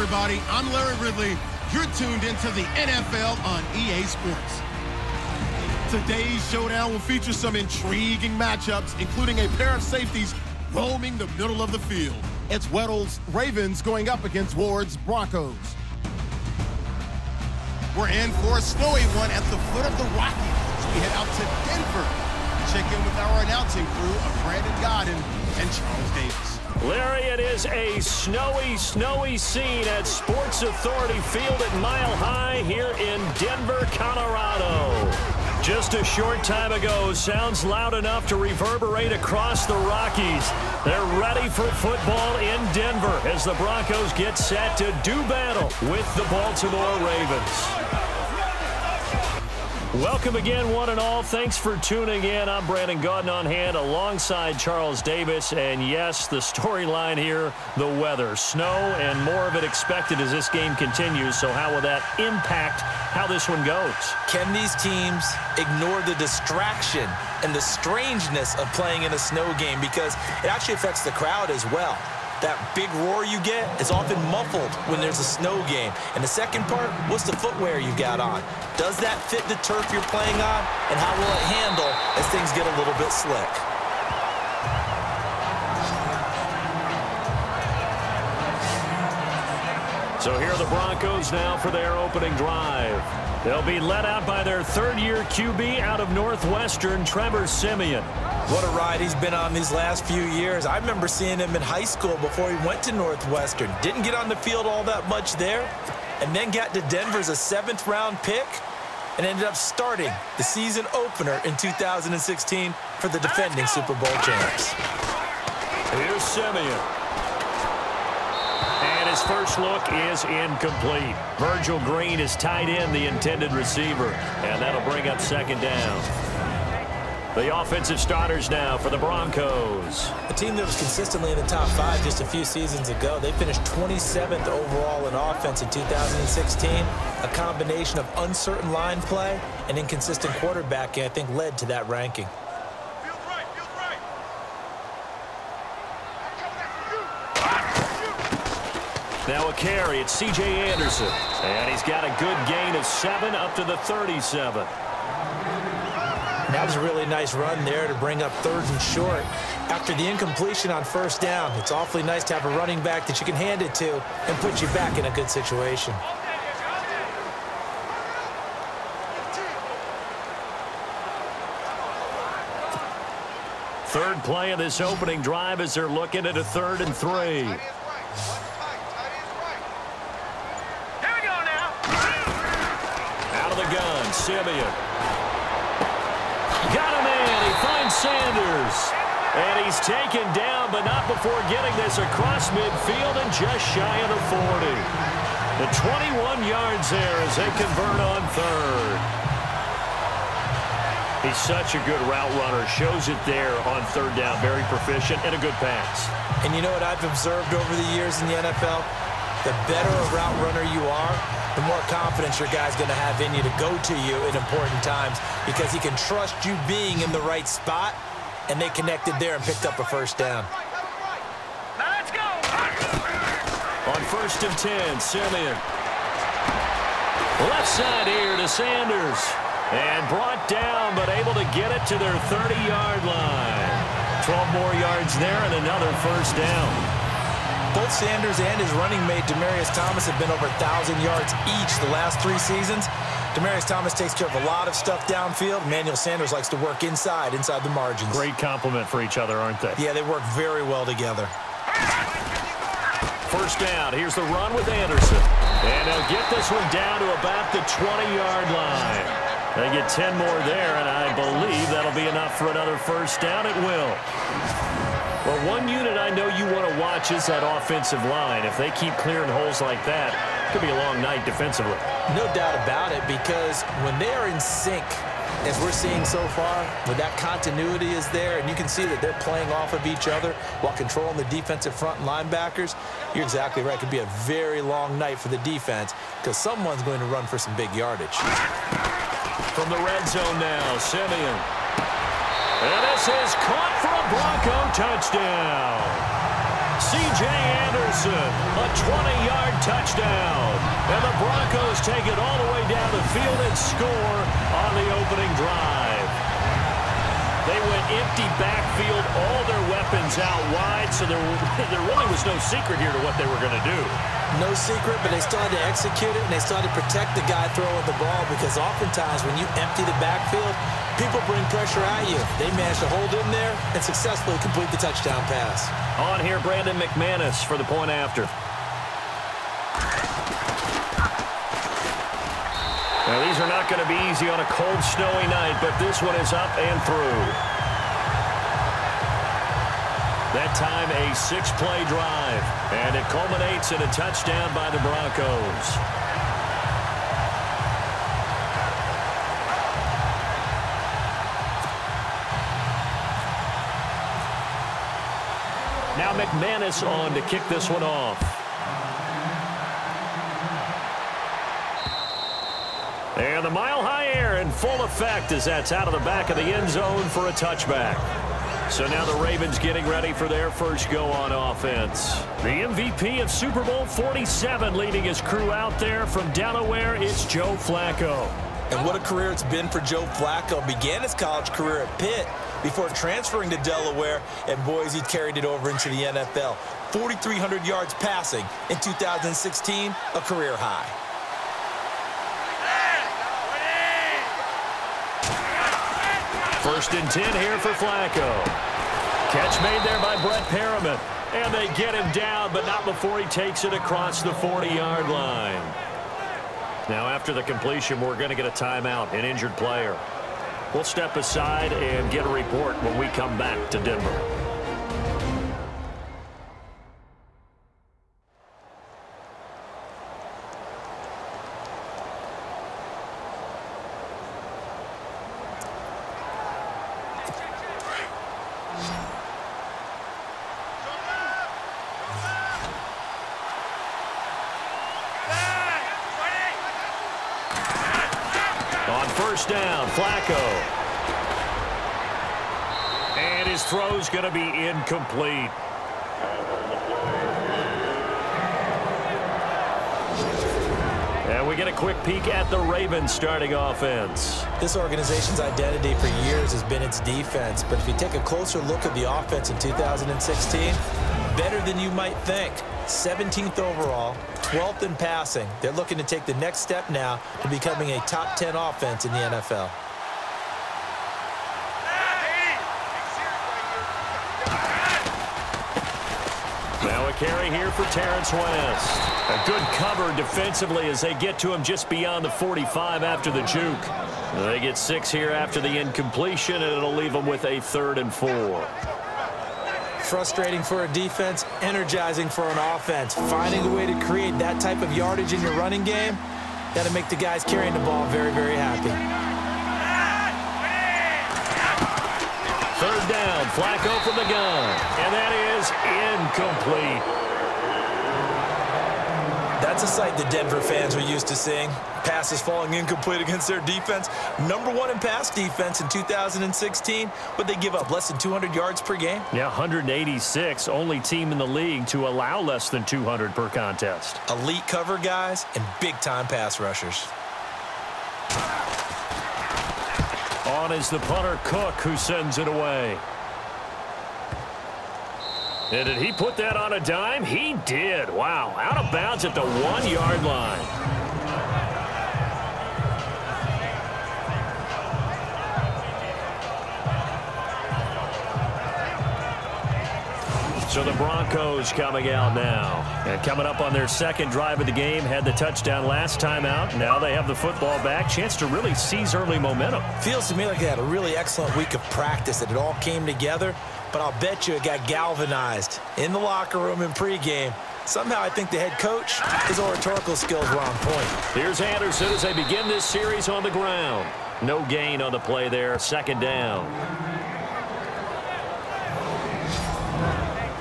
everybody. I'm Larry Ridley. You're tuned into the NFL on EA Sports. Today's showdown will feature some intriguing matchups, including a pair of safeties roaming the middle of the field. It's Weddle's Ravens going up against Ward's Broncos. We're in for a snowy one at the foot of the Rockies as we head out to Denver. Check in with our announcing crew of Brandon Godden and Charles Davis. Larry, it is a snowy scene at Sports Authority Field at Mile High here in Denver, Colorado. Just a short time ago, sounds loud enough to reverberate across the Rockies. They're ready for football in Denver as the Broncos get set to do battle with the Baltimore Ravens. Welcome again, one and all. Thanks for tuning in. I'm Brandon Godden on hand alongside Charles Davis. And yes, the storyline here, the weather. Snow and more of it expected as this game continues. So how will that impact how this one goes? Can these teams ignore the distraction and the strangeness of playing in a snow game? Because it actually affects the crowd as well. That big roar you get is often muffled when there's a snow game. And the second part, what's the footwear you got on? Does that fit the turf you're playing on? And how will it handle as things get a little bit slick? So here are the Broncos now for their opening drive. They'll be led out by their third-year QB out of Northwestern, Trevor Siemian. What a ride he's been on these last few years. I remember seeing him in high school before he went to Northwestern. Didn't get on the field all that much there, and then got to Denver as a 7th-round pick and ended up starting the season opener in 2016 for the defending Super Bowl champs. Here's Siemian. And his first look is incomplete. Virgil Green is tied in, the intended receiver, and that'll bring up second down. The offensive starters now for the Broncos. A team that was consistently in the top 5 just a few seasons ago. They finished 27th overall in offense in 2016. A combination of uncertain line play and inconsistent quarterbacking, I think, led to that ranking. Now a carry, it's C.J. Anderson. And he's got a good gain of 7 up to the 37. That was a really nice run there to bring up 3rd and short. After the incompletion on 1st down, it's awfully nice to have a running back that you can hand it to and put you back in a good situation. Third play of this opening drive as they're looking at a 3rd and 3. Here we go now. Out of the gun, Siemian. Got him in. He finds Sanders. And he's taken down, but not before getting this across midfield and just shy of the 40. The 21 yards there as they convert on 3rd. He's such a good route runner. Shows it there on 3rd down. Very proficient and a good pass. And you know what I've observed over the years in the NFL? The better a route runner you are, the more confidence your guy's going to have in you to go to you in important times because he can trust you being in the right spot, and they connected there and picked up a 1st down. Now let's go. On 1st and 10, Siemian. Left side here to Sanders. And brought down, but able to get it to their 30-yard line. 12 more yards there and another 1st down. Both Sanders and his running mate, Demaryius Thomas, have been over 1,000 yards each the last 3 seasons. Demaryius Thomas takes care of a lot of stuff downfield. Emmanuel Sanders likes to work inside the margins. Great compliment for each other, aren't they? Yeah, they work very well together. 1st down. Here's the run with Anderson. And they'll get this one down to about the 20-yard line. They get 10 more there, and I believe that'll be enough for another 1st down. It will. Well, one unit I know you want to watch is that offensive line. If they keep clearing holes like that, it could be a long night defensively. No doubt about it, because when they are in sync, as we're seeing so far, when that continuity is there, and you can see that they're playing off of each other while controlling the defensive front and linebackers, you're exactly right. It could be a very long night for the defense because someone's going to run for some big yardage. From the red zone now, Siemian. And this is caught for a Bronco touchdown. C.J. Anderson, a 20-yard touchdown. And the Broncos take it all the way down the field and score on the opening drive. They went empty backfield, all their weapons out wide, so there really was no secret here to what they were going to do. No secret, but they started to execute it, and they started to protect the guy throwing the ball, because oftentimes when you empty the backfield, people bring pressure at you. They managed to hold in there and successfully complete the touchdown pass. On here, Brandon McManus for the point after. Now, these are not going to be easy on a cold, snowy night, but this one is up and through. That time, a 6-play drive, and it culminates in a touchdown by the Broncos. Now McManus on to kick this one off. And the mile-high air in full effect as that's out of the back of the end zone for a touchback. So now the Ravens getting ready for their first go on offense. The MVP of Super Bowl 47 leading his crew out there from Delaware, it's Joe Flacco. And what a career it's been for Joe Flacco. Began his college career at Pitt before transferring to Delaware, and boys, he carried it over into the NFL. 4,300 yards passing in 2016, a career high. First and 10 here for Flacco. Catch made there by Brett Perriman. And they get him down, but not before he takes it across the 40-yard line. Now, after the completion, we're going to get a timeout, an injured player. We'll step aside and get a report when we come back to Denver. First down, Flacco. And his throw's going to be incomplete. And we get a quick peek at the Ravens starting offense. This organization's identity for years has been its defense. But if you take a closer look at the offense in 2016, better than you might think. 17th overall, 12th in passing. They're looking to take the next step now to becoming a top 10 offense in the NFL. Now a carry here for Terrence West. A good cover defensively as they get to him just beyond the 45 after the juke. They get 6 here after the incompletion, and it'll leave them with a 3rd and 4. Frustrating for a defense, energizing for an offense. Finding a way to create that type of yardage in your running game, got to make the guys carrying the ball very, very happy. 3rd down, Flacco from the gun, and that is incomplete. That's a sight the Denver fans are used to seeing. Passes falling incomplete against their defense. Number 1 in pass defense in 2016, but they give up less than 200 yards per game. Yeah, 186, only team in the league to allow less than 200 per contest. Elite cover guys and big-time pass rushers. On is the punter, Cook, who sends it away. And did he put that on a dime? He did. Wow, out of bounds at the 1-yard line. So the Broncos coming out now. And coming up on their second drive of the game, had the touchdown last time out. Now they have the football back. Chance to really seize early momentum. Feels to me like they had a really excellent week of practice, that it all came together. But I'll bet you it got galvanized in the locker room in pregame. Somehow I think the head coach, his oratorical skills were on point. Here's Anderson as they begin this series on the ground. No gain on the play there, 2nd down.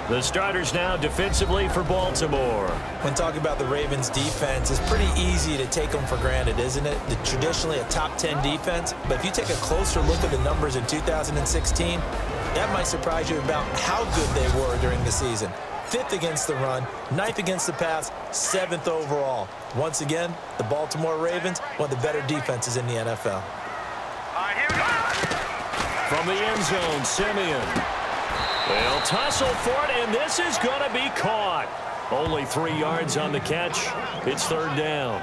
The starters now defensively for Baltimore. When talking about the Ravens defense, it's pretty easy to take them for granted, isn't it? They're traditionally a top 10 defense, but if you take a closer look at the numbers in 2016, that might surprise you about how good they were during the season. 5th against the run, 9th against the pass, 7th overall. Once again, the Baltimore Ravens, one of the better defenses in the NFL. All right, here we go. From the end zone, Simeon. They'll tussle for it, and this is going to be caught. Only 3 yards on the catch. It's 3rd down.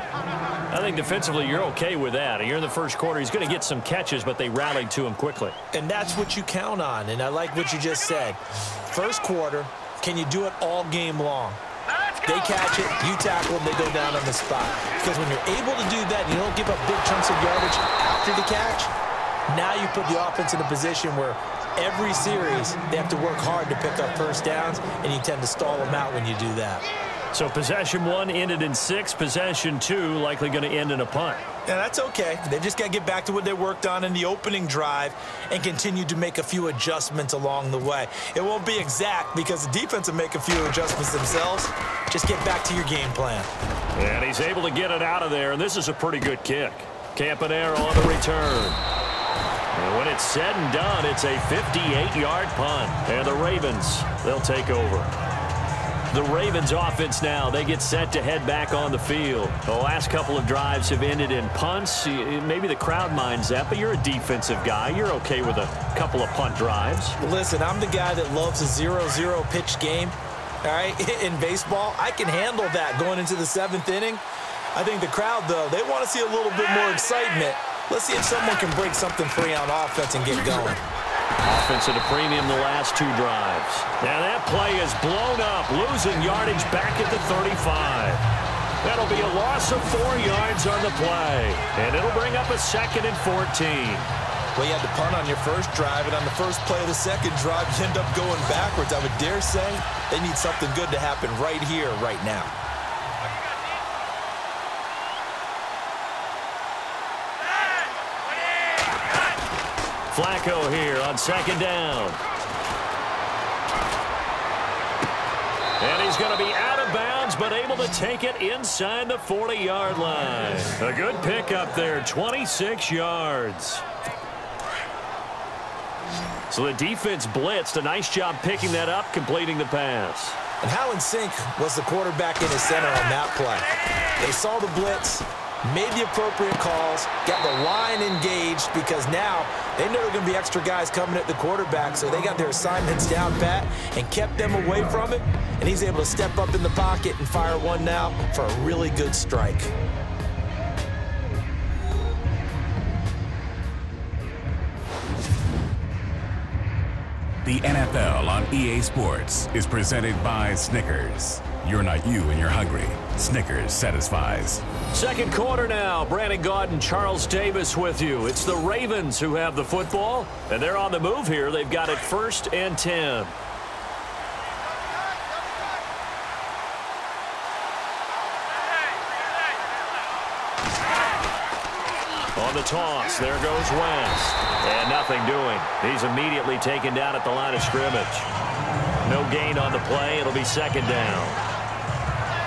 I think defensively you're okay with that. You're in the first quarter. He's going to get some catches, but they rallied to him quickly. And that's what you count on, and I like what you just said. First quarter, can you do it all game long? They catch it, you tackle them, they go down on the spot. Because when you're able to do that, you don't give up big chunks of yardage after the catch, now you put the offense in a position where every series they have to work hard to pick up first downs, and you tend to stall them out when you do that. So possession 1 ended in 6. Possession 2 likely going to end in a punt. Yeah, that's okay. They just got to get back to what they worked on in the opening drive and continue to make a few adjustments along the way. It won't be exact because the defense will make a few adjustments themselves. Just get back to your game plan. And he's able to get it out of there, and this is a pretty good kick. Campanero on the return. And when it's said and done, it's a 58-yard punt. And the Ravens, they'll take over. The Ravens offense now, they get set to head back on the field. The last couple of drives have ended in punts. Maybe the crowd minds that, but you're a defensive guy. You're okay with a couple of punt drives. Listen, I'm the guy that loves a 0-0 pitch game. All right, in baseball, I can handle that going into the 7th inning. I think the crowd, though, they want to see a little bit more excitement. Let's see if someone can break something free on offense and get going. Offense at a premium the last 2 drives. Now that play is blown up, losing yardage back at the 35. That'll be a loss of 4 yards on the play, and it'll bring up a 2nd and 14. Well, you had to punt on your first drive, and on the first play of the second drive, you end up going backwards. I would dare say they need something good to happen right here, right now. Flacco here on 2nd down. And he's going to be out of bounds, but able to take it inside the 40-yard line. A good pickup there, 26 yards. So the defense blitzed. A nice job picking that up, completing the pass. And how in sync was the quarterback in his center on that play? They saw the blitz, made the appropriate calls, got the line engaged because now they know there are going to be extra guys coming at the quarterback, so they got their assignments down pat and kept them away from it, and he's able to step up in the pocket and fire one now for a really good strike. The NFL on EA Sports is presented by Snickers. You're not you and you're hungry. Snickers satisfies. Second quarter now. Brandon Gaud and Charles Davis with you. It's the Ravens who have the football, and they're on the move here. They've got it 1st and 10. On the toss, there goes Wentz. And nothing doing. He's immediately taken down at the line of scrimmage. No gain on the play. It'll be 2nd down.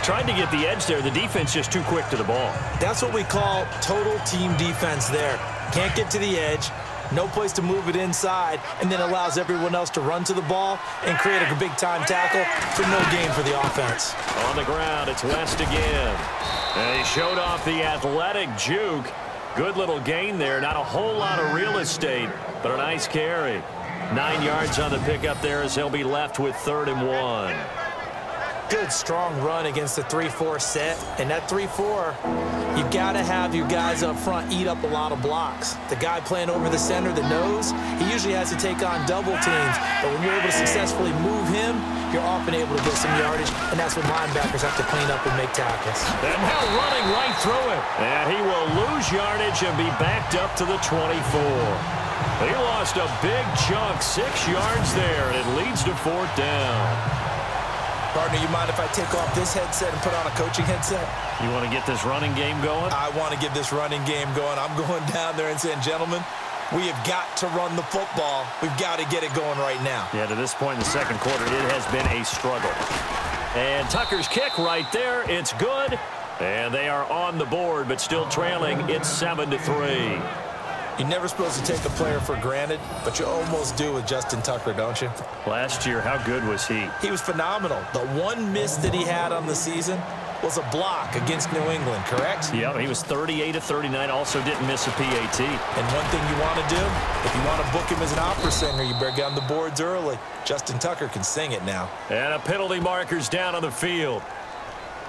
Tried to get the edge there. The defense just too quick to the ball. That's what we call total team defense there. Can't get to the edge. No place to move it inside, and then allows everyone else to run to the ball and create a big-time tackle for no gain for the offense. On the ground, it's West again. And he showed off the athletic juke. Good little gain there. Not a whole lot of real estate, but a nice carry. 9 yards on the pickup there as he'll be left with 3rd and 1. Good, strong run against the 3-4 set. And that 3-4, you've got to have your guys up front eat up a lot of blocks. The guy playing over the center, the nose, he usually has to take on double teams. But when you're able to successfully move him, you're often able to get some yardage, and that's when linebackers have to clean up and make tackles. And now running right through it. And he will lose yardage and be backed up to the 24. He lost a big chunk, 6 yards there, and it leads to 4th down. Partner, you mind if I take off this headset and put on a coaching headset? You want to get this running game going? I want to get this running game going. I'm going down there and saying, gentlemen, we have got to run the football. We've got to get it going right now. Yeah, to this point in the second quarter, it has been a struggle. And Tucker's kick right there. It's good. And they are on the board, but still trailing. It's 7-3. You're never supposed to take a player for granted, but you almost do with Justin Tucker, don't you? Last year, how good was he? He was phenomenal. The one miss that he had on the season was a block against New England, correct? Yeah, he was 38 of 39, also didn't miss a PAT. And one thing you want to do, if you want to book him as an opera singer, you better get on the boards early. Justin Tucker can sing it now. And a penalty marker's down on the field.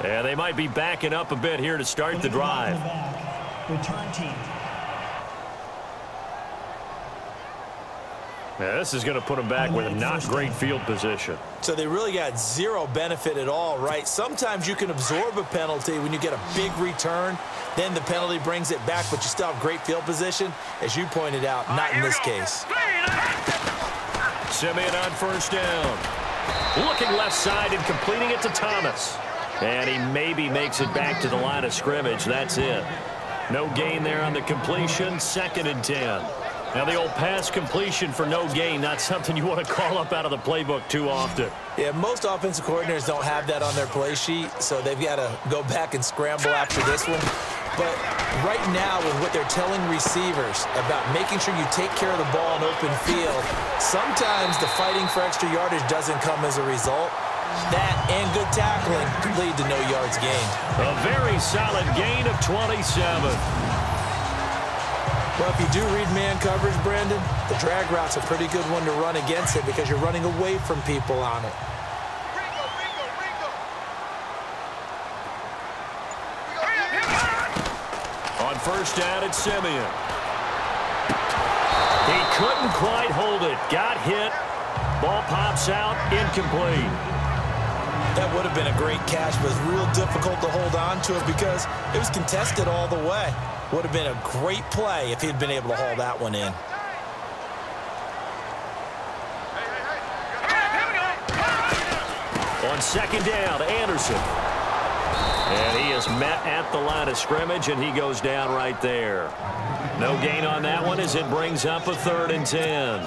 Yeah, they might be backing up a bit here to start the drive. Return team. Yeah, this is going to put them back with a not great field position. So they really got zero benefit at all, right? Sometimes you can absorb a penalty when you get a big return. Then the penalty brings it back, but you still have great field position. As you pointed out, not in this case. Simeon on first down. Looking left side and completing it to Thomas. And he maybe makes it back to the line of scrimmage. That's it. No gain there on the completion. 2nd and 10. Now, the old pass completion for no gain, not something you want to call up out of the playbook too often. Yeah, most offensive coordinators don't have that on their play sheet, so they've got to go back and scramble after this one. But right now, with what they're telling receivers about making sure you take care of the ball in open field, sometimes the fighting for extra yardage doesn't come as a result. That and good tackling could lead to no yards gained. A very solid gain of 27. Well, if you do read man coverage, Brandon, the drag route's a pretty good one to run against it because you're running away from people on it. On first down, it's Simeon. He couldn't quite hold it. Got hit. Ball pops out. Incomplete. That would have been a great catch, but it was real difficult to hold on to it because it was contested all the way. Would have been a great play if he'd been able to haul that one in. On 2nd down, Anderson. And he is met at the line of scrimmage, and he goes down right there. No gain on that one as it brings up a 3rd and 10.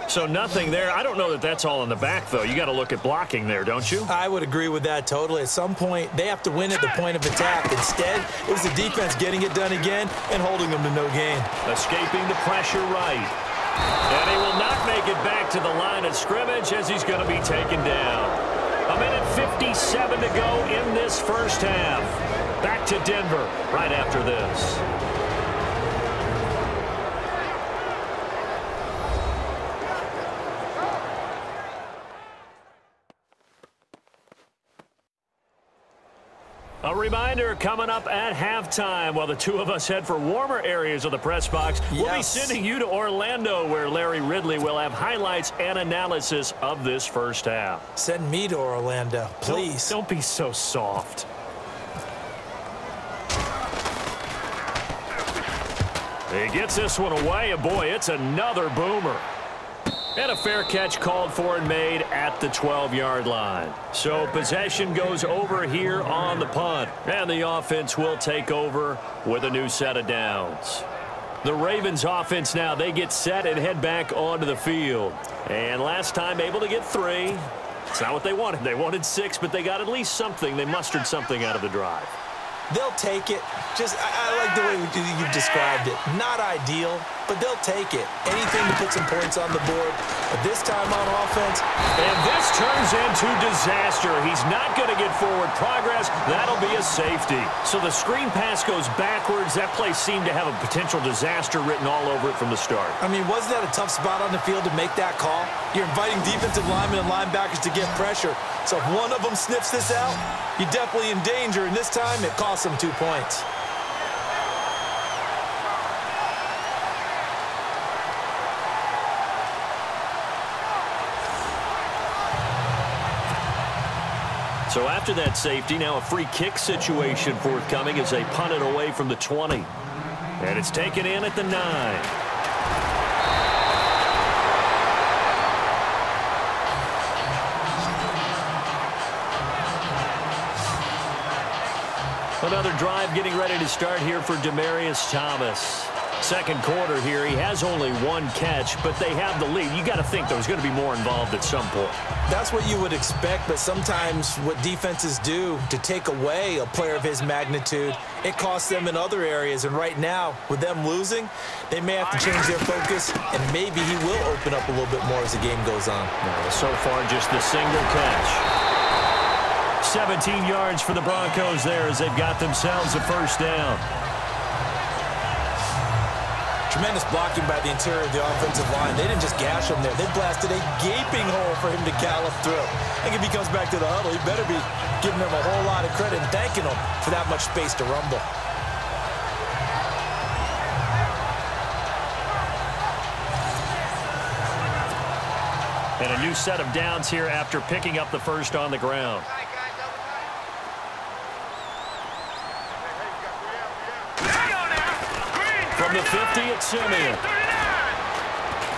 So nothing there. I don't know that that's all in the back, though. You got to look at blocking there, don't you? I would agree with that totally. At some point, they have to win at the point of attack. Instead, it was the defense getting it done again and holding them to no gain. Escaping the pressure right. And he will not make it back to the line of scrimmage as he's going to be taken down. 1:57 to go in this first half. Back to Denver right after this. A reminder coming up at halftime while the two of us head for warmer areas of the press box. We'll be sending you to Orlando where Larry Ridley will have highlights and analysis of this first half. Send me to Orlando, please. Don't be so soft. He gets this one away, and boy, it's another boomer. And a fair catch called for and made at the 12-yard line. So possession goes over here on the punt. And the offense will take over with a new set of downs. The Ravens offense now, they get set and head back onto the field. And last time able to get 3. It's not what they wanted. They wanted 6, but they got at least something. They mustered something out of the drive. They'll take it. I like the way you've described it. Not ideal, but they'll take it. Anything to put some points on the board. But this time on offense. And this turns into disaster. He's not going to get forward progress. That'll be a safety. So the screen pass goes backwards. That play seemed to have a potential disaster written all over it from the start. I mean, wasn't that a tough spot on the field to make that call? You're inviting defensive linemen and linebackers to get pressure. So if one of them sniffs this out, you're definitely in danger. And this time, it costs them 2 points. So after that safety, now a free kick situation forthcoming as they punt it away from the 20. And it's taken in at the 9. Another drive getting ready to start here for Demaryius Thomas. Second quarter here, he has only one catch, but they have the lead. You got to think there's going to be more involved at some point. That's what you would expect, but sometimes what defenses do to take away a player of his magnitude, it costs them in other areas. And right now, with them losing, they may have to change their focus, and maybe he will open up a little bit more as the game goes on. So far, just the single catch. 17 yards for the Broncos there as they've got themselves a first down. Tremendous blocking by the interior of the offensive line. They didn't just gash him there. They blasted a gaping hole for him to gallop through. I think if he comes back to the huddle, he better be giving them a whole lot of credit and thanking them for that much space to rumble. And a new set of downs here after picking up the first on the ground. From the 50, it's Simeon.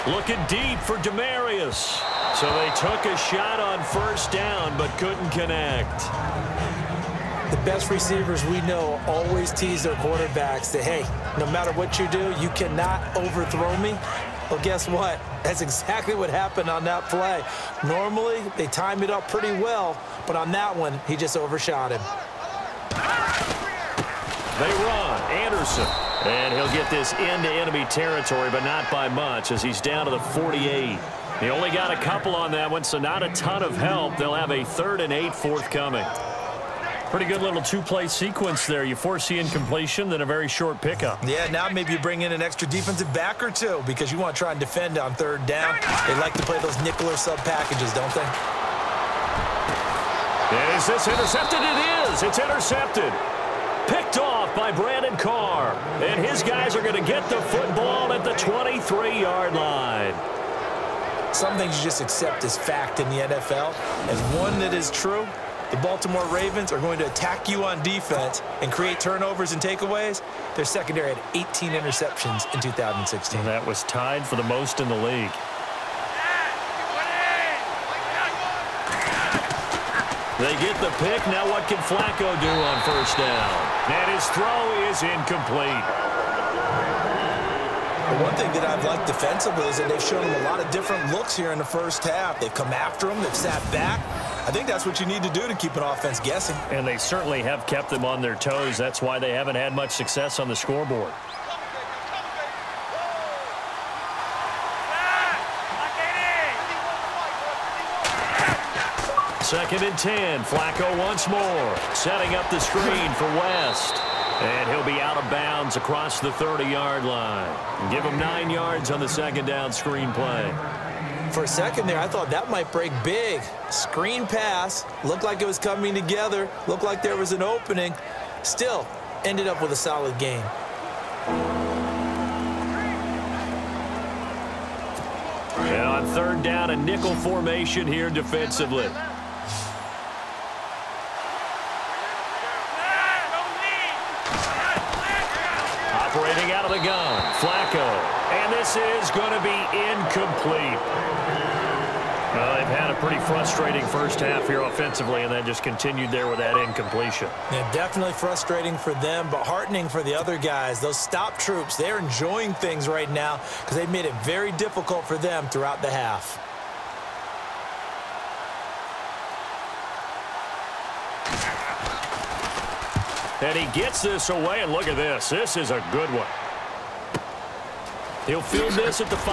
Looking deep for Demarius. So they took a shot on first down, but couldn't connect. The best receivers we know always tease their quarterbacks that, hey, no matter what you do, you cannot overthrow me. Well, guess what? That's exactly what happened on that play. Normally, they time it up pretty well, but on that one, he just overshot him. They run. Anderson. And he'll get this into enemy territory, but not by much as he's down to the 48. He only got a couple on that one, so not a ton of help. They'll have a 3rd and 8 forthcoming. Pretty good little two-play sequence there. You foresee incompletion, then a very short pickup. Yeah, now maybe you bring in an extra defensive back or two because you want to try and defend on 3rd down. They like to play those nickel or sub packages, don't they? Is this intercepted? It is. It's intercepted. Picked off by Brandon Carr. And his guys are going to get the football at the 23-yard line. Some things you just accept as fact in the NFL. And one that is true, the Baltimore Ravens are going to attack you on defense and create turnovers and takeaways. Their secondary had 18 interceptions in 2016. And that was tied for the most in the league. They get the pick. Now what can Flacco do on first down? And his throw is incomplete. The one thing that I've liked defensively is that they've shown him a lot of different looks here in the first half. They've come after him. They've sat back. I think that's what you need to do to keep an offense guessing. And they certainly have kept them on their toes. That's why they haven't had much success on the scoreboard. Second and 10. Flacco once more. Setting up the screen for West. And he'll be out of bounds across the 30-yard line. Give him 9 yards on the second down screen play. For a second there, I thought that might break big. Screen pass. Looked like it was coming together. Looked like there was an opening. Still, ended up with a solid game. And on 3rd down, a nickel formation here defensively. Operating out of the gun, Flacco. And this is going to be incomplete. Well, they've had a pretty frustrating first half here offensively, and then just continued there with that incompletion. Yeah, definitely frustrating for them, but heartening for the other guys. Those stop troops, they're enjoying things right now because they've made it very difficult for them throughout the half. And he gets this away, and look at this. This is a good one. He'll field this at the 5.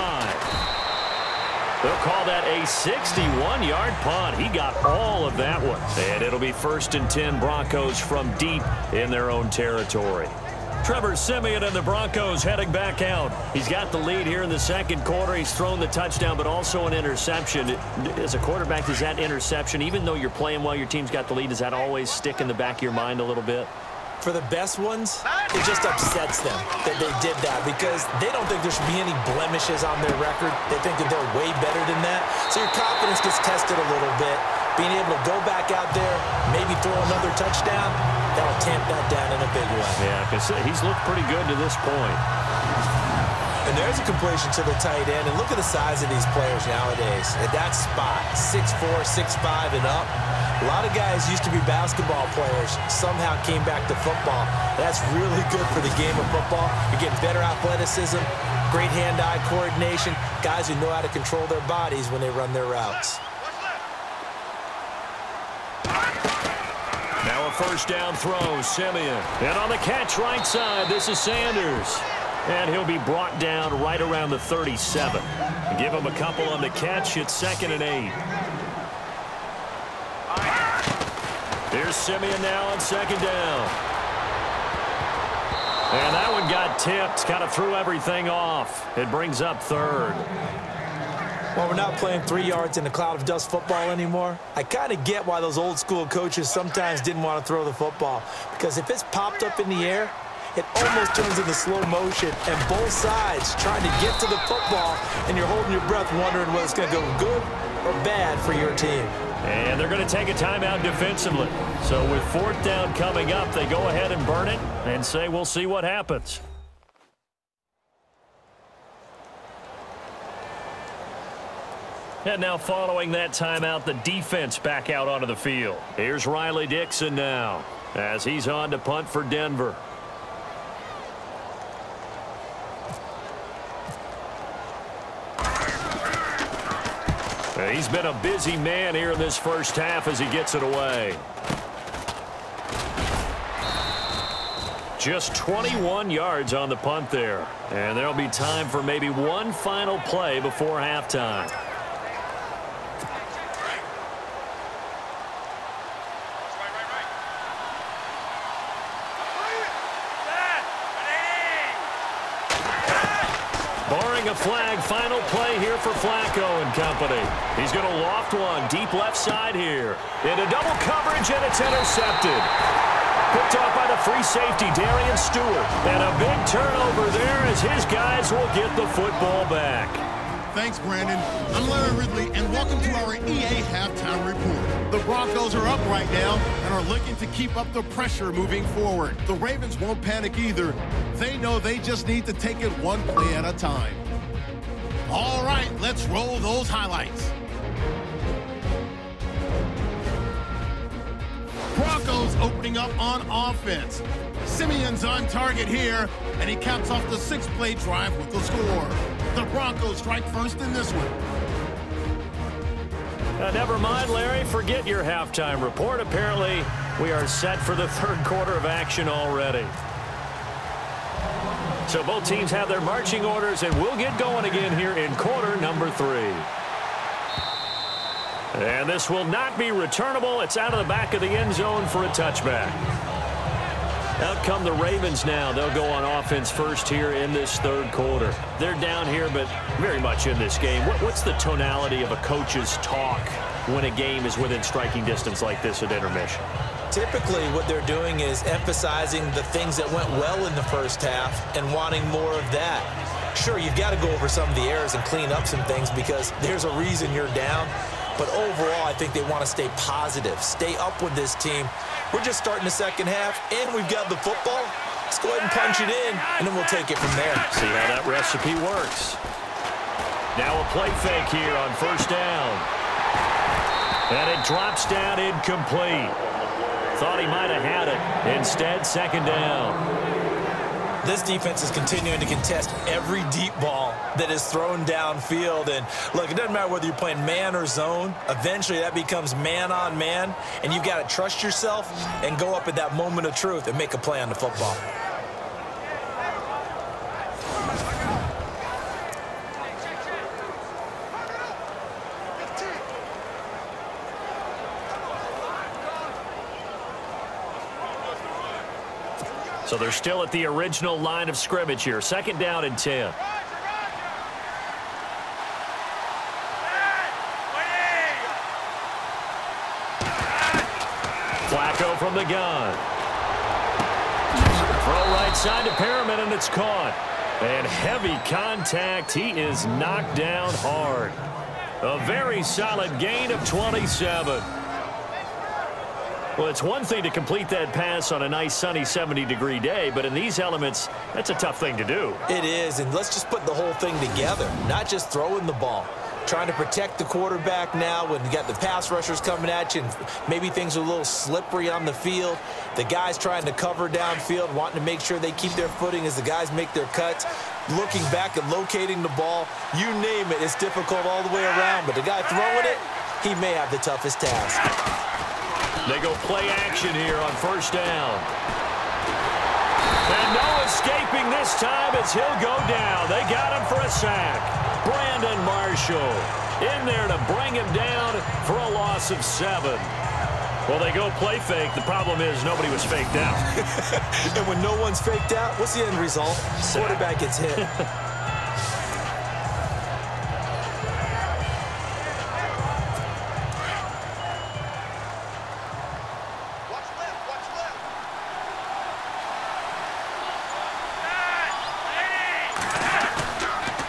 They'll call that a 61-yard punt. He got all of that one. And it'll be 1st and 10 Broncos from deep in their own territory. Trevor Siemian and the Broncos heading back out. He's got the lead here in the second quarter. He's thrown the touchdown, but also an interception. As a quarterback, does that interception, even though you're playing well, your team's got the lead, does that always stick in the back of your mind a little bit? For the best ones, it just upsets them that they did that because they don't think there should be any blemishes on their record. They think that they're way better than that. So your confidence gets tested a little bit. Being able to go back out there, maybe throw another touchdown, that'll tamp that down in a big way. Yeah, because he's looked pretty good to this point. And there's a completion to the tight end. And look at the size of these players nowadays. At that spot, 6'4", 6'5", and up. A lot of guys used to be basketball players, somehow came back to football. That's really good for the game of football. You're getting better athleticism, great hand-eye coordination, guys who know how to control their bodies when they run their routes. Now a first down throw, Simeon. And on the catch right side, this is Sanders. And he'll be brought down right around the 37. Give him a couple on the catch. It's 2nd and 8. Here's Simeon now on 2nd down. And that one got tipped. Kind of threw everything off. It brings up 3rd. Well, we're not playing 3 yards in a cloud of dust football anymore. I kind of get why those old school coaches sometimes didn't want to throw the football. Because if it's popped up in the air, it almost turns into slow motion, and both sides trying to get to the football, and you're holding your breath wondering whether it's going to go good or bad for your team. And they're going to take a timeout defensively. So with 4th down coming up, they go ahead and burn it and say we'll see what happens. And now following that timeout, the defense back out onto the field. Here's Riley Dixon now as he's on to punt for Denver. He's been a busy man here in this first half as he gets it away. Just 21 yards on the punt there. And there'll be time for maybe one final play before halftime. Barring a flag, final play here for Flacco and company. He's going to loft one deep left side here. Into double coverage, and it's intercepted. Picked off by the free safety, Darian Stewart. And a big turnover there as his guys will get the football back. Thanks, Brandon. I'm Larry Ridley, and welcome to our EA Halftime Report. The Broncos are up right now and are looking to keep up the pressure moving forward. The Ravens won't panic either. They know they just need to take it one play at a time. All right, let's roll those highlights. Broncos opening up on offense. Simeon's on target here, and he caps off the 6-play drive with the score. The Broncos strike first in this one. Never mind, Larry. Forget your halftime report. Apparently, we are set for the 3rd quarter of action already. So both teams have their marching orders, and we'll get going again here in quarter number 3. And this will not be returnable. It's out of the back of the end zone for a touchback. Out come the Ravens now. They'll go on offense first here in this 3rd quarter. They're down here, but very much in this game. What's the tonality of a coach's talk when a game is within striking distance like this at intermission? Typically, what they're doing is emphasizing the things that went well in the first half and wanting more of that. Sure, you've got to go over some of the errors and clean up some things because there's a reason you're down. But overall, I think they want to stay positive, stay up with this team. We're just starting the second half, and we've got the football. Let's go ahead and punch it in, and then we'll take it from there. See how that recipe works. Now a play fake here on first down. And it drops down incomplete. Thought he might have had it. Instead, 2nd down. This defense is continuing to contest every deep ball that is thrown downfield. And, look, it doesn't matter whether you're playing man or zone. Eventually, that becomes man-on-man, and you've got to trust yourself and go up at that moment of truth and make a play on the football. So they're still at the original line of scrimmage here. 2nd down and 10. Flacco from the gun. Throw right side to Perriman, and it's caught. And heavy contact. He is knocked down hard. A very solid gain of 27. Well, it's one thing to complete that pass on a nice sunny 70-degree day, but in these elements, that's a tough thing to do. It is, and let's just put the whole thing together, not just throwing the ball. Trying to protect the quarterback now when you got the pass rushers coming at you and maybe things are a little slippery on the field. The guys trying to cover downfield, wanting to make sure they keep their footing as the guys make their cuts. Looking back and locating the ball, you name it, it's difficult all the way around. But the guy throwing it, he may have the toughest task. They go play action here on first down. And no escaping this time as he'll go down. They got him for a sack. Brandon Marshall in there to bring him down for a loss of 7. Well, they go play fake. The problem is nobody was faked out. And when no one's faked out, what's the end result? Quarterback gets hit.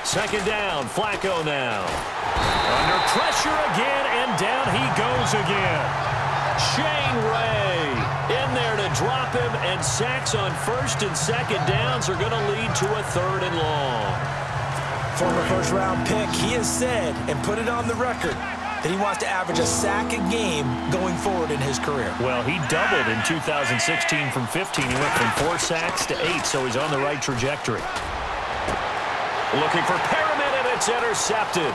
Second down, Flacco now. Under pressure again, and down he goes again. Shane Ray in there to drop him, and sacks on first and second downs are going to lead to a 3rd and long. Former first-round pick, he has said, and put it on the record, that he wants to average a sack a game going forward in his career. Well, he doubled in 2016 from 15. He went from 4 sacks to 8, so he's on the right trajectory. Looking for Perriman, and it's intercepted.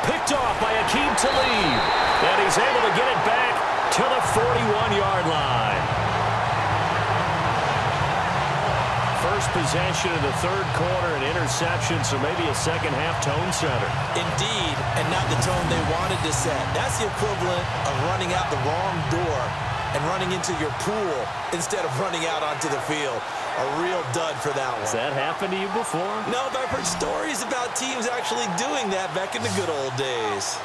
Picked off by Akeem Talib. And he's able to get it back to the 41-yard line. First possession of the 3rd quarter, an interception, so maybe a second-half tone setter. Indeed, and not the tone they wanted to set. That's the equivalent of running out the wrong door and running into your pool instead of running out onto the field. A real dud for that one. Has that happened to you before? No, but I've heard stories about teams actually doing that back in the good old days.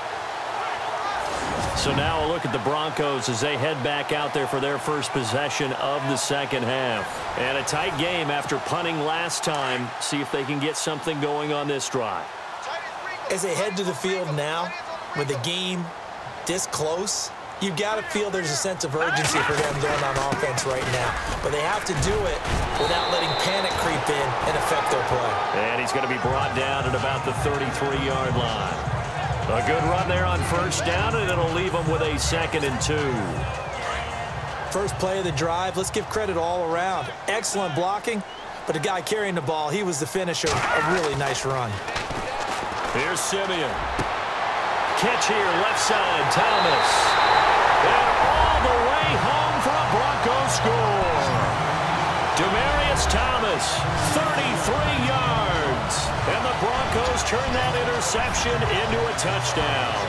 So now a look at the Broncos as they head back out there for their first possession of the second half. And a tight game after punting last time. See if they can get something going on this drive. As they head to the field now, with the game this close, you've got to feel there's a sense of urgency for them going on offense right now. But they have to do it without letting panic creep in and affect their play. And he's going to be brought down at about the 33-yard line. A good run there on first down, and it'll leave them with a 2nd and 2. First play of the drive, let's give credit all around. Excellent blocking, but the guy carrying the ball, he was the finisher. A really nice run. Here's Simeon. Catch here, left side, Thomas. And all the way home for a Broncos score. Demaryius Thomas, 33 yards. And the Broncos turn that interception into a touchdown.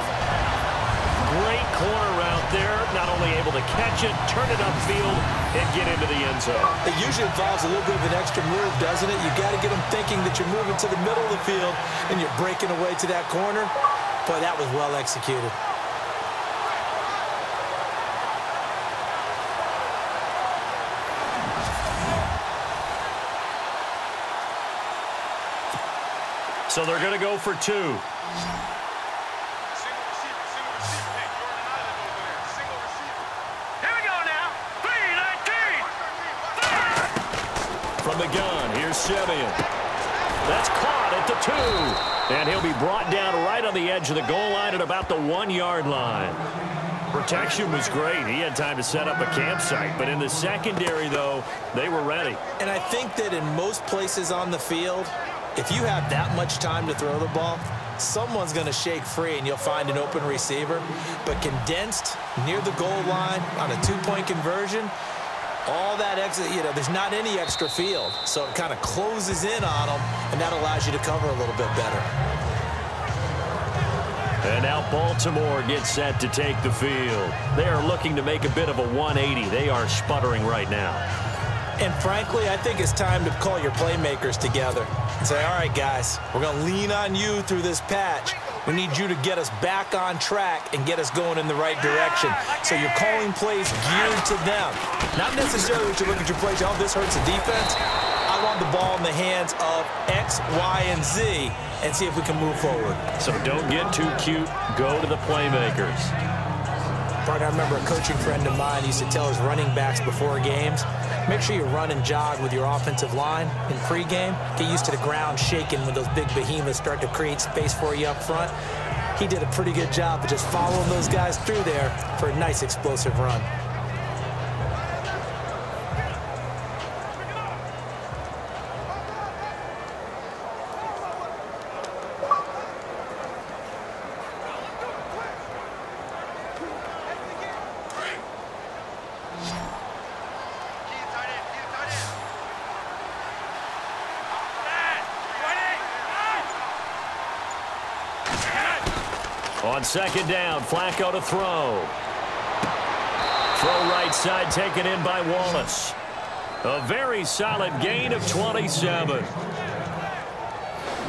Great corner route there. Not only able to catch it, turn it upfield, and get into the end zone. It usually involves a little bit of an extra move, doesn't it? You've got to get them thinking that you're moving to the middle of the field and you're breaking away to that corner. Boy, that was well executed. So they're going to go for 2. From the gun, here's Simeon. That's caught at the 2. And he'll be brought down right on the edge of the goal line at about the 1-yard line. Protection was great. He had time to set up a campsite. But in the secondary, though, they were ready. And I think that in most places on the field, if you have that much time to throw the ball, someone's going to shake free and you'll find an open receiver. But condensed near the goal line on a 2-point conversion, all that exit, there's not any extra field. So it kind of closes in on them, and that allows you to cover a little bit better. And now Baltimore gets set to take the field. They are looking to make a bit of a 180. They are sputtering right now. And frankly, I think it's time to call your playmakers together and say, all right, guys, we're going to lean on you through this patch. We need you to get us back on track and get us going in the right direction. So you're calling plays geared to them. Not necessarily that you look at your plays, oh, this hurts the defense. I want the ball in the hands of X, Y, and Z and see if we can move forward. So don't get too cute. Go to the playmakers. Partner, I remember a coaching friend of mine used to tell his running backs before games, make sure you run and jog with your offensive line in pregame. Get used to the ground shaking when those big behemoths start to create space for you up front. He did a pretty good job of just following those guys through there for a nice explosive run. On second down, Flacco to throw. Throw right side, taken in by Wallace. A very solid gain of 27.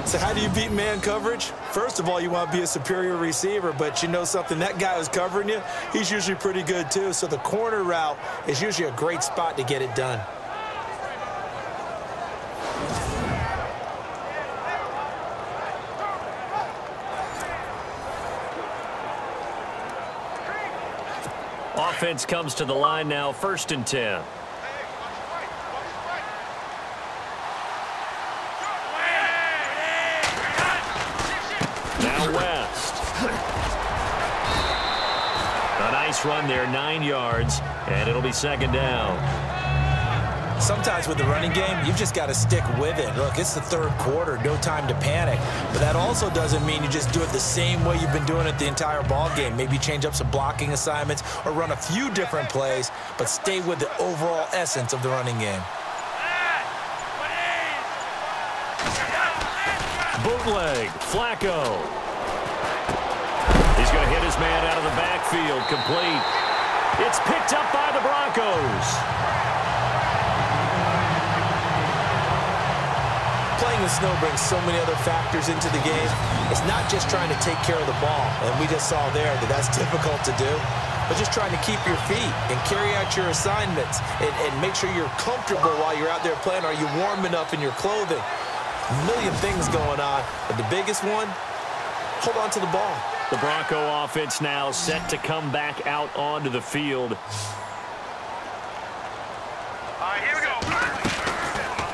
So how do you beat man coverage? First of all, you want to be a superior receiver, but you know something, that guy who's covering you, he's usually pretty good too. So the corner route is usually a great spot to get it done. Offense comes to the line now, 1st and 10. Now West. A nice run there, 9 yards, and it'll be 2nd down. Sometimes with the running game, you've just got to stick with it. Look, it's the 3rd quarter, no time to panic. But that also doesn't mean you just do it the same way you've been doing it the entire ball game. Maybe change up some blocking assignments or run a few different plays, but stay with the overall essence of the running game. Bootleg, Flacco. He's going to hit his man out of the backfield, complete. It's picked up by the Broncos. Playing in snow brings so many other factors into the game. It's not just trying to take care of the ball, and we just saw there that that's difficult to do, but just trying to keep your feet and carry out your assignments and make sure you're comfortable while you're out there playing. Are you warm enough in your clothing? A million things going on, but the biggest one, hold on to the ball. The Bronco offense now set to come back out onto the field. Here we go.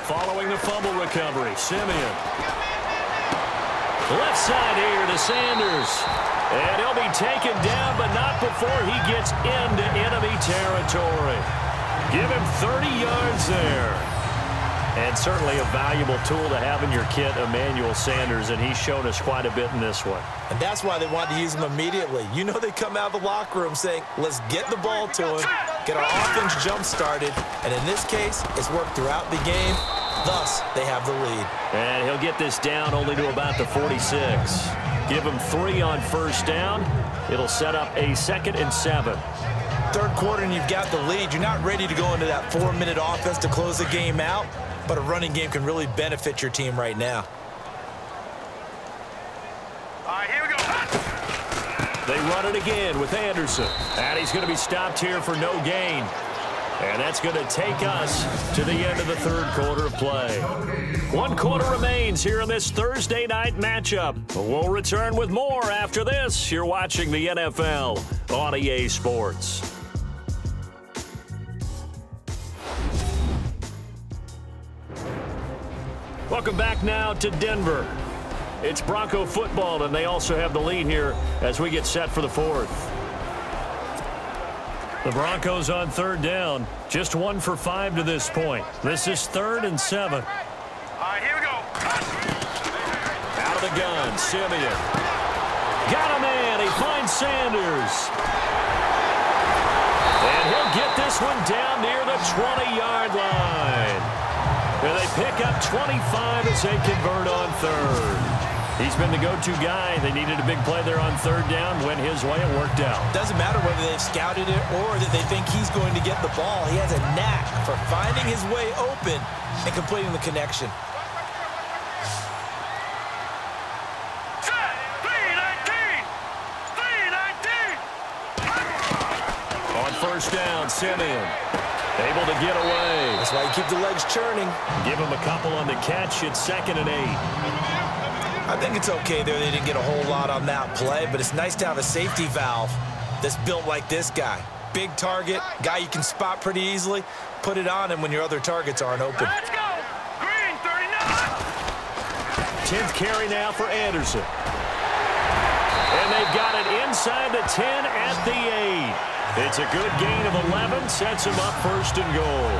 Following the fumble recovery, Simeon. Left side here to Sanders. And he'll be taken down, but not before he gets into enemy territory. Give him 30 yards there. And certainly a valuable tool to have in your kit, Emmanuel Sanders, and he's shown us quite a bit in this one. And that's why they wanted to use him immediately. You know they come out of the locker room saying, let's get the ball to him, get our offense jump-started, and in this case, it's worked throughout the game. Thus, they have the lead. And he'll get this down only to about the 46. Give him 3 on 1st down. It'll set up a 2nd and 7. 3rd quarter and you've got the lead. You're not ready to go into that 4-minute offense to close the game out, but a running game can really benefit your team right now. Here we go. They run it again with Anderson. And he's going to be stopped here for no gain. And that's going to take us to the end of the 3rd quarter of play. 1 quarter remains here in this Thursday night matchup. We'll return with more after this. You're watching the NFL on EA Sports. Welcome back now to Denver. It's Bronco football, and they also have the lead here as we get set for the 4th. The Broncos on 3rd down. Just 1 for 5 to this point. This is 3rd and 7. Here we go. Out of the gun, Simeon. Got a man. He finds Sanders. And he'll get this one down near the 20-yard line. And they pick up 25 as they convert on 3rd. He's been the go-to guy. They needed a big play there on 3rd down. Went his way. It worked out. Doesn't matter whether they've scouted it or that they think he's going to get the ball. He has a knack for finding his way open and completing the connection. On 1st down, Simeon. Able to get away. That's why you keep the legs churning. Give him a couple on the catch. It's 2nd and 8. I think it's okay there. They didn't get a whole lot on that play, but it's nice to have a safety valve. that's built like this guy. Big target, guy you can spot pretty easily. Put it on him when your other targets aren't open. Let's go! Green, 39! 10th carry now for Anderson. And they've got it inside the 10 at the 8. It's a good gain of 11, sets him up 1st and goal.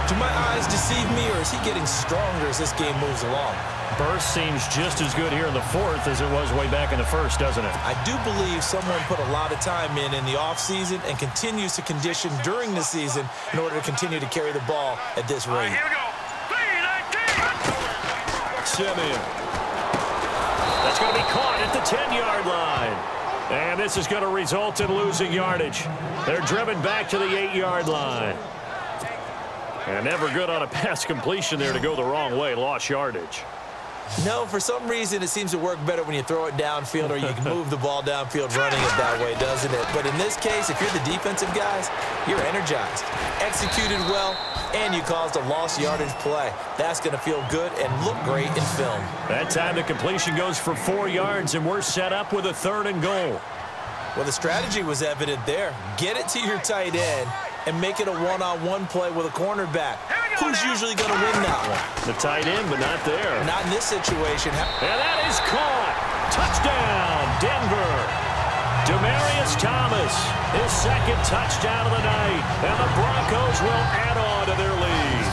Do my eyes deceive me, or is he getting stronger as this game moves along? Burst seems just as good here in the 4th as it was way back in the 1st, doesn't it? I do believe someone put a lot of time in the offseason and continues to condition during the season in order to continue to carry the ball at this rate. Here we go. 3-19! Simeon. That's going to be caught at the 10-yard line. And this is going to result in losing yardage. They're driven back to the 8-yard line. And never good on a pass completion there to go the wrong way. Lost yardage. No, for some reason, it seems to work better when you throw it downfield or you can move the ball downfield running it that way, doesn't it? But in this case, if you're the defensive guys, you're energized, executed well, and you caused a lost yardage play. That's going to feel good and look great in film. That time the completion goes for 4 yards, and we're set up with a 3rd and goal. Well, the strategy was evident there. Get it to your tight end and make it a one-on-one play with a cornerback. Who's usually going to win that one? The tight end, but not there. Not in this situation. And that is caught. Touchdown, Denver. Demaryius Thomas, his 2nd touchdown of the night. And the Broncos will add on to their lead.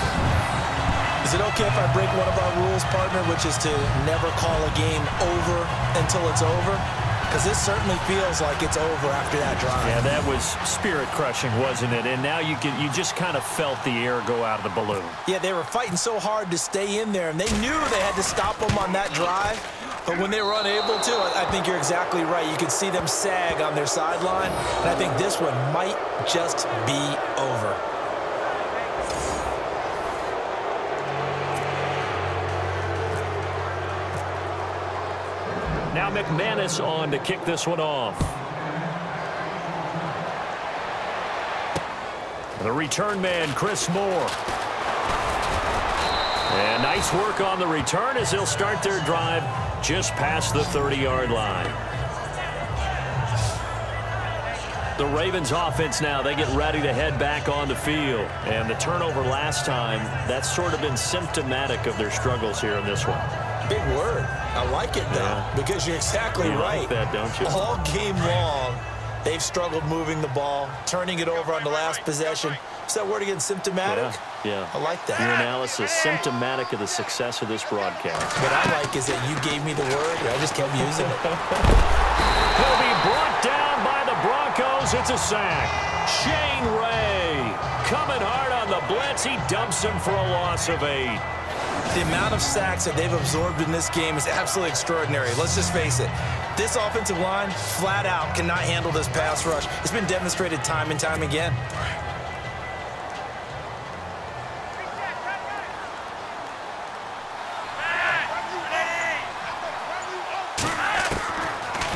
Is it okay if I break one of our rules, partner, which is to never call a game over until it's over? Because this certainly feels like it's over after that drive. Yeah, that was spirit-crushing, wasn't it? And now you just kind of felt the air go out of the balloon. Yeah, they were fighting so hard to stay in there, and they knew they had to stop them on that drive. But when they were unable to, I think you're exactly right. You could see them sag on their sideline, and I think this one might just be over. Now McManus on to kick this one off. The return man, Chris Moore. And nice work on the return as they'll start their drive just past the 30-yard line. The Ravens offense now, they get ready to head back on the field. And the turnover last time, that's sort of been symptomatic of their struggles here in this one. Big word. I like it, though, because you're exactly right. Like that, don't you? All game long, they've struggled moving the ball, turning it over on the last possession. Is that word again, symptomatic? Yeah. I like that. Your analysis, symptomatic of the success of this broadcast. What I like is that you gave me the word, and I just kept using it. He'll be brought down by the Broncos. It's a sack. Shane Ray coming hard on the blitz. He dumps him for a loss of 8. The amount of sacks that they've absorbed in this game is absolutely extraordinary. Let's just face it. This offensive line, flat out, cannot handle this pass rush. It's been demonstrated time and time again.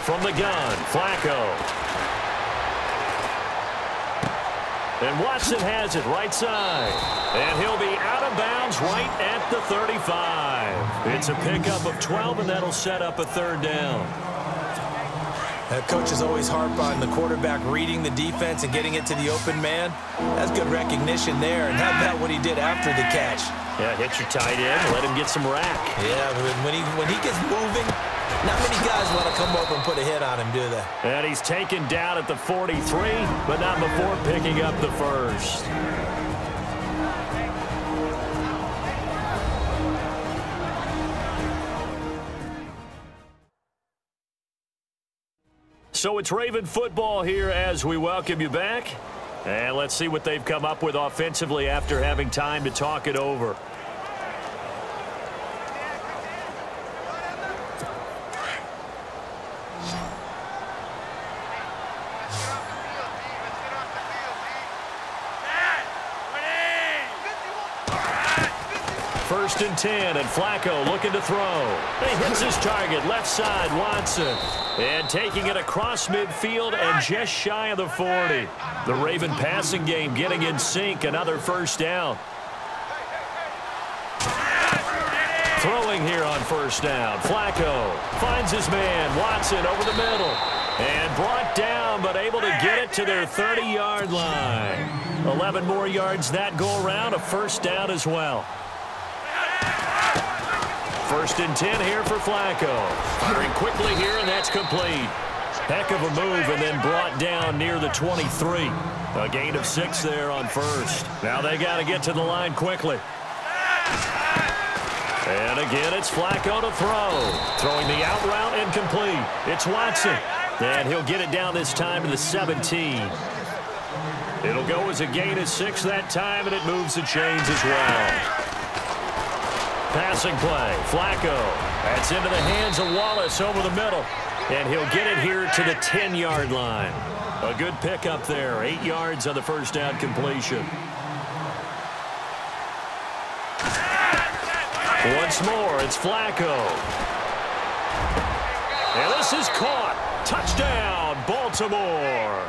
From the gun, Flacco. And Watson has it right side. And he'll be out of bounds right at the 35. It's a pickup of 12, and that'll set up a 3rd down. Coaches always harp on the quarterback reading the defense and getting it to the open man. That's good recognition there. And how about what he did after the catch? Yeah, hit your tight end, let him get some rack. Yeah, when he gets moving, not many guys want to come over and put a hit on him, do they? And he's taken down at the 43, but not before picking up the 1st. So it's Raven football here as we welcome you back. And let's see what they've come up with offensively after having time to talk it over. First and 10, and Flacco looking to throw. He hits his target, left side, Watson. And taking it across midfield and just shy of the 40. The Raven passing game getting in sync, another 1st down. Throwing here on 1st down. Flacco finds his man, Watson over the middle. And brought down, but able to get it to their 30-yard line. 11 more yards that go around, a first down as well. 1st and 10 here for Flacco. Firing quickly here, and that's complete. Heck of a move, and then brought down near the 23. A gain of 6 there on 1st. Now they got to get to the line quickly. And again, it's Flacco to throw. Throwing the out route incomplete. It's Watson. And he'll get it down this time to the 17. It'll go as a gain of 6 that time, and it moves the chains as well. Passing play, Flacco. That's into the hands of Wallace over the middle. And he'll get it here to the 10-yard line. A good pickup there, 8 yards on the first down completion. Once more, it's Flacco. And this is caught. Touchdown, Baltimore.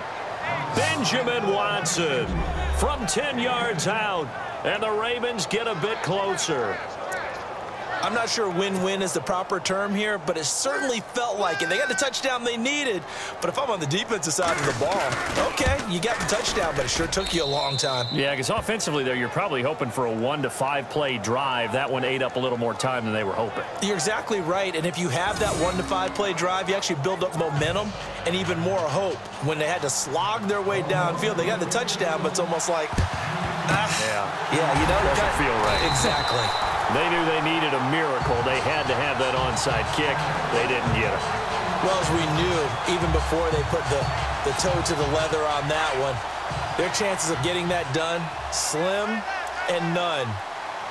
Benjamin Watson from 10 yards out. And the Ravens get a bit closer. I'm not sure win-win is the proper term here, but it certainly felt like it. They got the touchdown they needed, but if I'm on the defensive side of the ball, okay, you got the touchdown, but it sure took you a long time. Yeah, because offensively there, you're probably hoping for a 1 to 5 play drive. That one ate up a little more time than they were hoping. You're exactly right, and if you have that 1 to 5 play drive, you actually build up momentum and even more hope. When they had to slog their way downfield, they got the touchdown, but it's almost like, yeah, you know, doesn't feel right. Exactly. They knew they needed a miracle. They had to have that onside kick. They didn't get it. Well, as we knew, even before they put the toe to the leather on that one, their chances of getting that done, slim and none.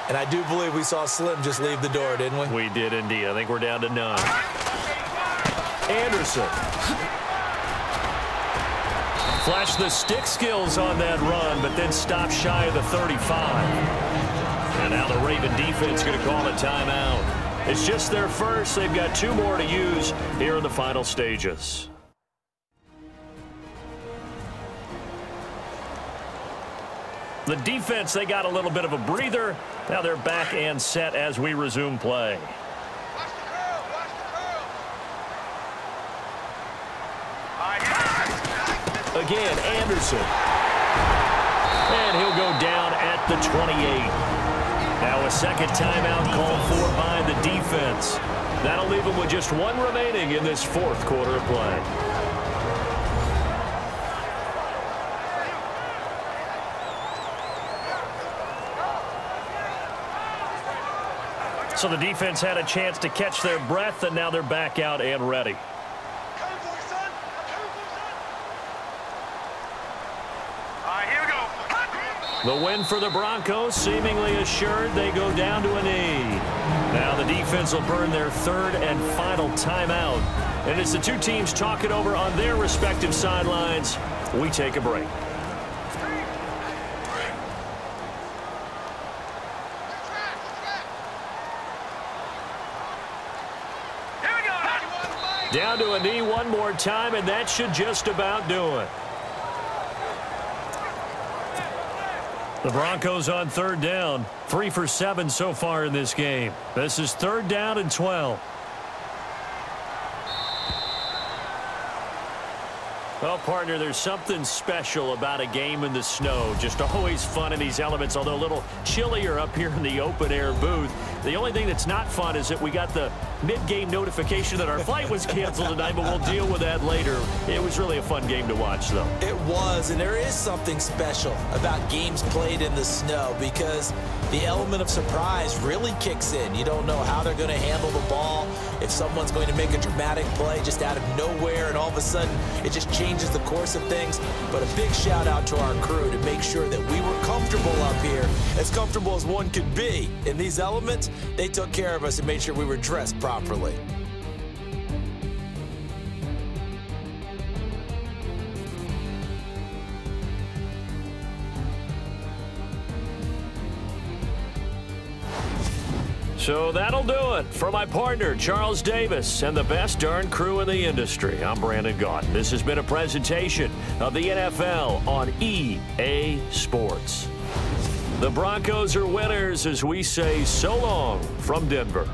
And I do believe we saw Slim just leave the door, didn't we? We did indeed. I think we're down to none. Anderson. Flashed the stick skills on that run, but then stopped shy of the 35. And now the Raven defense going to call a timeout. It's just their first. They've got 2 more to use here in the final stages. The defense, they got a little bit of a breather. Now they're back and set as we resume play. Again, Anderson. And he'll go down at the 28. Now a second timeout called for by the defense. That'll leave them with just 1 remaining in this 4th quarter of play. So the defense had a chance to catch their breath, and now they're back out and ready. The win for the Broncos, seemingly assured. They go down to a knee. Now the defense will burn their 3rd and final timeout. And as the 2 teams talk it over on their respective sidelines, we take a break. Down to a knee one more time, and that should just about do it. The Broncos on 3rd down, 3 for 7 so far in this game. This is 3rd down and 12. Well, partner, there's something special about a game in the snow. Just always fun in these elements, although a little chillier up here in the open-air booth. The only thing that's not fun is that we got the mid-game notification that our flight was canceled tonight, but we'll deal with that later. It was really a fun game to watch, though. It was, and there is something special about games played in the snow because the element of surprise really kicks in. You don't know how they're going to handle the ball, if someone's going to make a dramatic play just out of nowhere, and all of a sudden it just changes the course of things. But a big shout out to our crew to make sure that we were comfortable up here, as comfortable as one could be. In these elements, they took care of us and made sure we were dressed properly. So that'll do it. For my partner, Charles Davis, and the best darn crew in the industry, I'm Brandon Gaudin. This has been a presentation of the NFL on EA Sports. The Broncos are winners as we say so long from Denver.